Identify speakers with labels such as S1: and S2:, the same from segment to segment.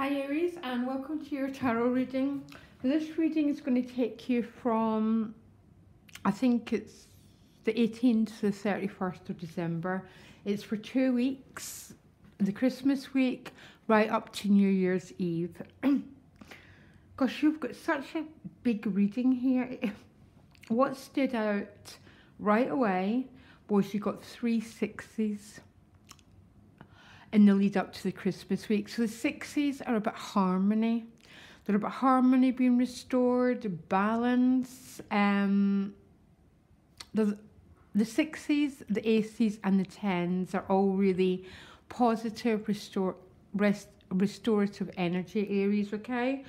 S1: Hi Aries, and welcome to your tarot reading. This reading is going to take you from, I think it's the 18th to the 31st of December. It's for 2 weeks, the Christmas week, right up to New Year's Eve. Gosh, you've got such a big reading here. What stood out right away was you got 3 sixes in the lead up to the Christmas week. So the sixes are about harmony. They're about harmony being restored, balance. The sixes, the aces and the tens are all really positive, restorative energy, Aries, okay?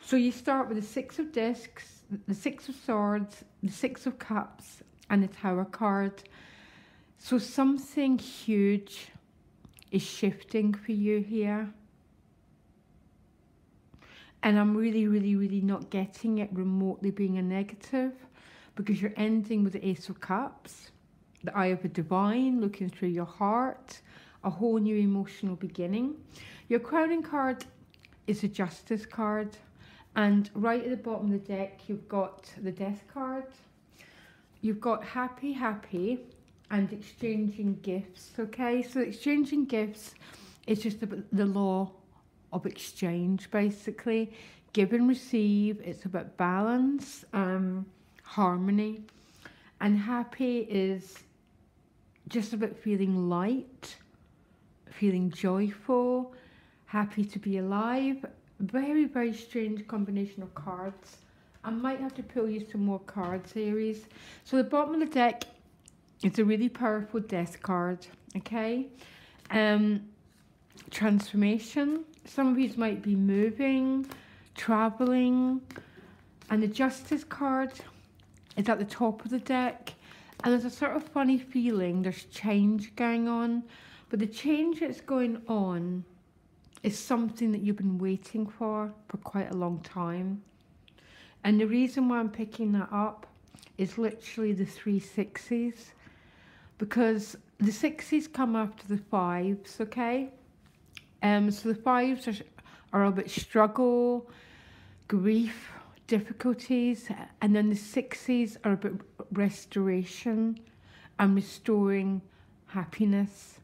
S1: So you start with the Six of Discs, the Six of Swords, the Six of Cups and the Tower card. So something huge is shifting for you here. And I'm really not getting it remotely being a negative, because you're ending with the Ace of Cups, the Eye of the Divine, looking through your heart, a whole new emotional beginning. Your crowning card is the Justice card, and right at the bottom of the deck you've got the Death card. You've got happy and exchanging gifts, okay? So exchanging gifts is just about the law of exchange, basically. Give and receive. It's about balance, harmony. And happy is just about feeling light, feeling joyful, happy to be alive. Very strange combination of cards. I might have to pull you some more cards, Aries. So the bottom of the deck, it's a really powerful Death card, okay? Transformation. Some of you might be moving, traveling. And the Justice card is at the top of the deck. And there's a sort of funny feeling, there's change going on. But the change that's going on is something that you've been waiting for quite a long time. And the reason why I'm picking that up is literally the 3 sixes. Because the sixes come after the fives, okay? So the fives are about struggle, grief, difficulties, and then the sixes are about restoration and restoring happiness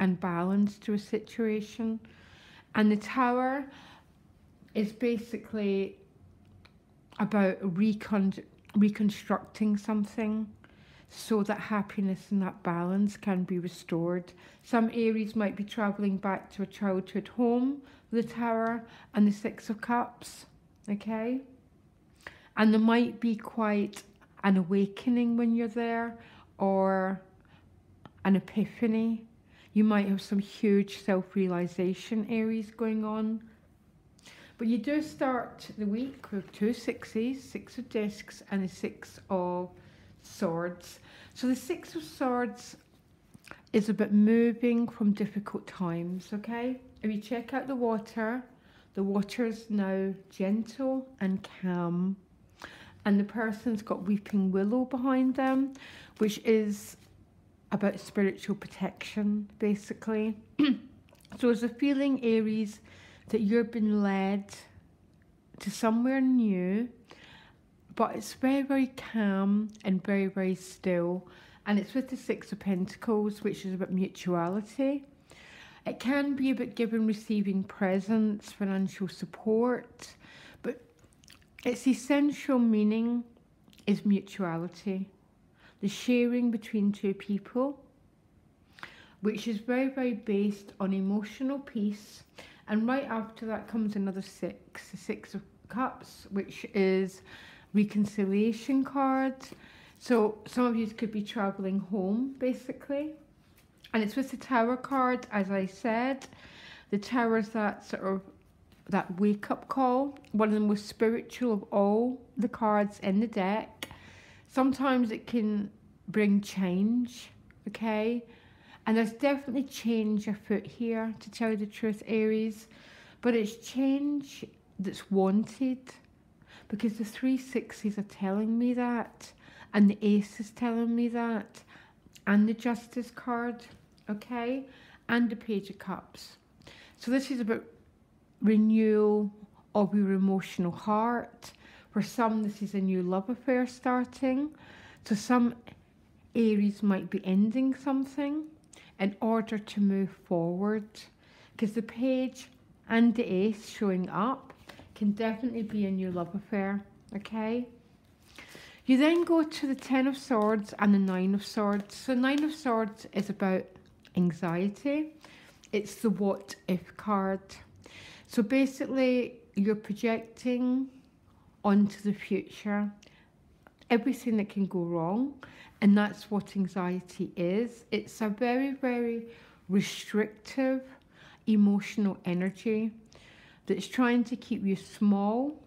S1: and balance to a situation. And the Tower is basically about reconstructing something, so that happiness and that balance can be restored. Some Aries might be travelling back to a childhood home with the Tower and the Six of Cups, okay? And there might be quite an awakening when you're there, or an epiphany. You might have some huge self-realisation, Aries, going on. But you do start the week with 2 sixes, 6 of Discs and the 6 of Swords. So the 6 of Swords is about moving from difficult times, okay? If you check out the water is now gentle and calm. And the person's got weeping willow behind them, which is about spiritual protection, basically. So there's a feeling, Aries, that you've been led to somewhere new, but it's very calm and very still. And it's with the 6 of Pentacles, which is about mutuality. It can be about giving, receiving presents, financial support, but its essential meaning is mutuality. The sharing between two people, which is very based on emotional peace. And right after that comes another 6, the 6 of Cups, which is reconciliation card. So some of you could be traveling home, basically. And it's with the Tower card, as I said. The Tower is that sort of that wake-up call, one of the most spiritual of all the cards in the deck. Sometimes it can bring change, okay? And there's definitely change afoot here, to tell you the truth, Aries. But it's change that's wanted, because the 3 sixes are telling me that, and the Ace is telling me that, and the Justice card, okay? And the Page of Cups. So this is about renewal of your emotional heart. For some, this is a new love affair starting. So some Aries might be ending something in order to move forward, because the page and the ace showing up can definitely be a new love affair, okay? You then go to the Ten of Swords and the Nine of Swords. So Nine of Swords is about anxiety. It's the what if card. So basically you're projecting onto the future everything that can go wrong, and that's what anxiety is. It's a very, very restrictive emotional energy that's trying to keep you small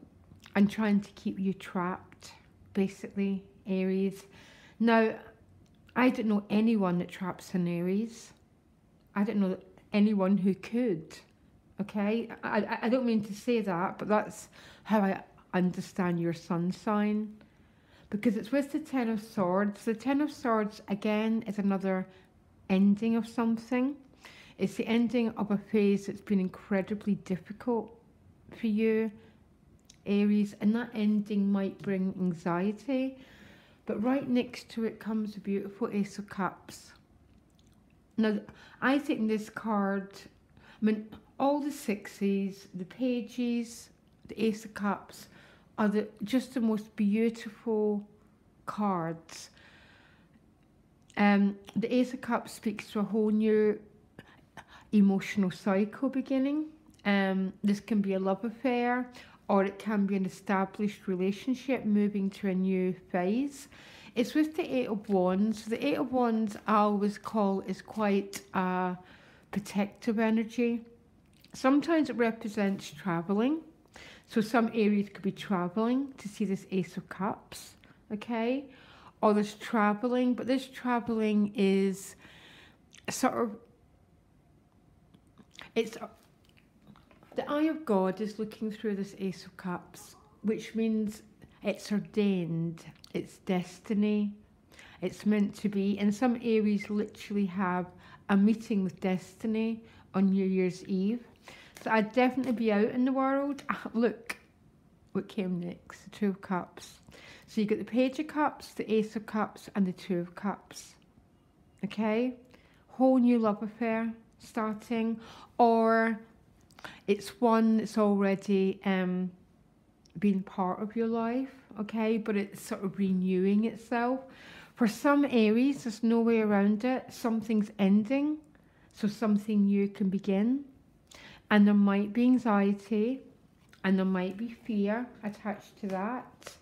S1: and trying to keep you trapped, basically, Aries. Now, I don't know anyone that traps an Aries. I don't know anyone who could, okay? I don't mean to say that, but that's how I understand your sun sign. Because it's with the Ten of Swords. The Ten of Swords, again, is another ending of something. It's the ending of a phase that's been incredibly difficult for you, Aries, and that ending might bring anxiety. But right next to it comes a beautiful Ace of Cups. Now, I think this card, I mean, all the sixes, the pages, the Ace of Cups, are just the most beautiful cards. The Ace of Cups speaks to a whole new emotional cycle beginning. This can be a love affair, or it can be an established relationship moving to a new phase. It's with the Eight of Wands. The Eight of Wands I always call is quite a protective energy. Sometimes it represents travelling. So some Aries could be travelling to see this Ace of Cups, okay? Or there's travelling, but this travelling is sort of, it's, the eye of God is looking through this Ace of Cups, which means it's ordained, it's destiny, it's meant to be. And some Aries literally have a meeting with destiny on New Year's Eve. So I'd definitely be out in the world. Look what came next, the Two of Cups. So you get the Page of Cups, the Ace of Cups, and the Two of Cups. Okay? Whole new love affair starting. Or it's one that's already been part of your life, okay? But it's sort of renewing itself. For some Aries, there's no way around it. Something's ending, so something new can begin. And there might be anxiety and there might be fear attached to that.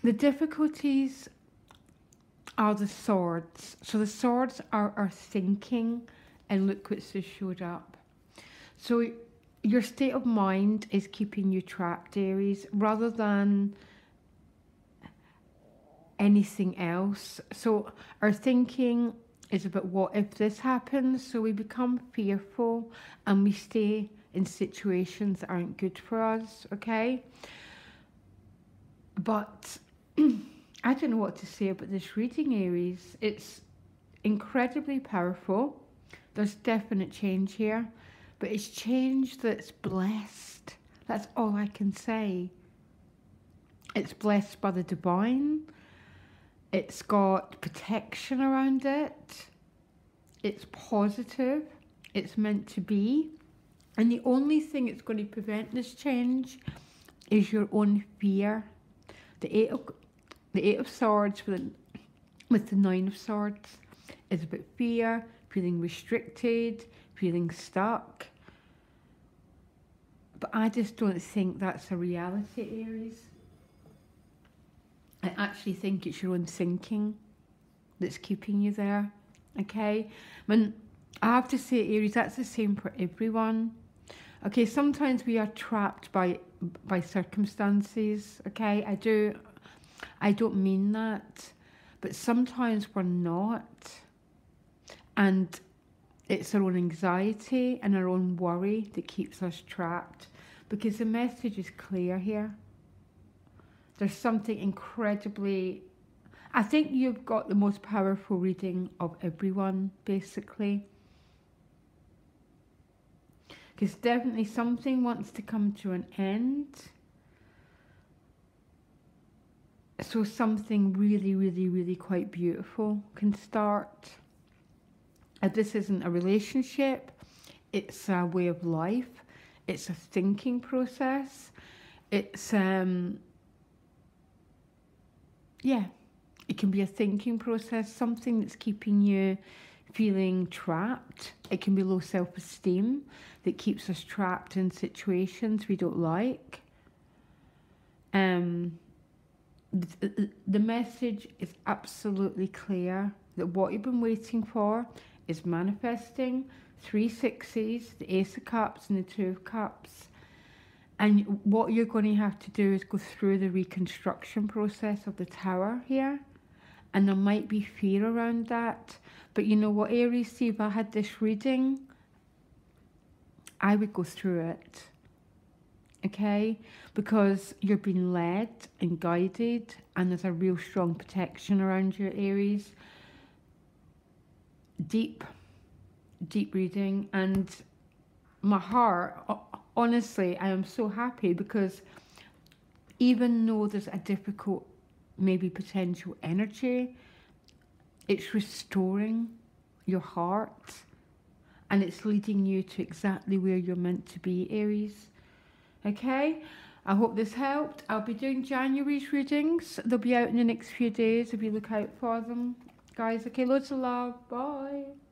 S1: The difficulties are the swords. So the swords are our thinking, and look what's just showed up. So your state of mind is keeping you trapped, Aries, rather than anything else. So our thinking is about what if this happens, so we become fearful and we stay in situations that aren't good for us, okay? But I don't know what to say about this reading, Aries. It's incredibly powerful. There's definite change here, but it's change that's blessed. That's all I can say. It's blessed by the divine. It's got protection around it. It's positive. It's meant to be. And the only thing that's going to prevent this change is your own fear. The Eight of Swords with the Nine of Swords is about fear, feeling restricted, feeling stuck. But I just don't think that's a reality, Aries. I actually think it's your own thinking that's keeping you there, okay? I mean, I have to say, Aries, that's the same for everyone. Okay, sometimes we are trapped by circumstances, okay? I don't mean that, but sometimes we're not. And it's our own anxiety and our own worry that keeps us trapped, because the message is clear here. There's something incredibly... I think you've got the most powerful reading of everyone, basically. because definitely something wants to come to an end. So something really, really, really quite beautiful can start. This isn't a relationship, it's a way of life, it's a thinking process, it's, yeah, it can be a thinking process, something that's keeping you feeling trapped. It can be low self-esteem that keeps us trapped in situations we don't like. The message is absolutely clear that what you've been waiting for is manifesting. 3 sixes, the Ace of Cups and the 2 of Cups. And what you're going to have to do is go through the reconstruction process of the Tower here. And there might be fear around that. But you know what, Aries, see, if I had this reading, I would go through it. Okay? Because you're being led and guided, and there's a real strong protection around your Aries. Deep reading, and my heart, honestly, I am so happy, because even though there's a difficult, maybe potential energy, it's restoring your heart, and it's leading you to exactly where you're meant to be, Aries. Okay, I hope this helped. I'll be doing January's readings. They'll be out in the next few days if you look out for them, guys. Okay, loads of love. Bye.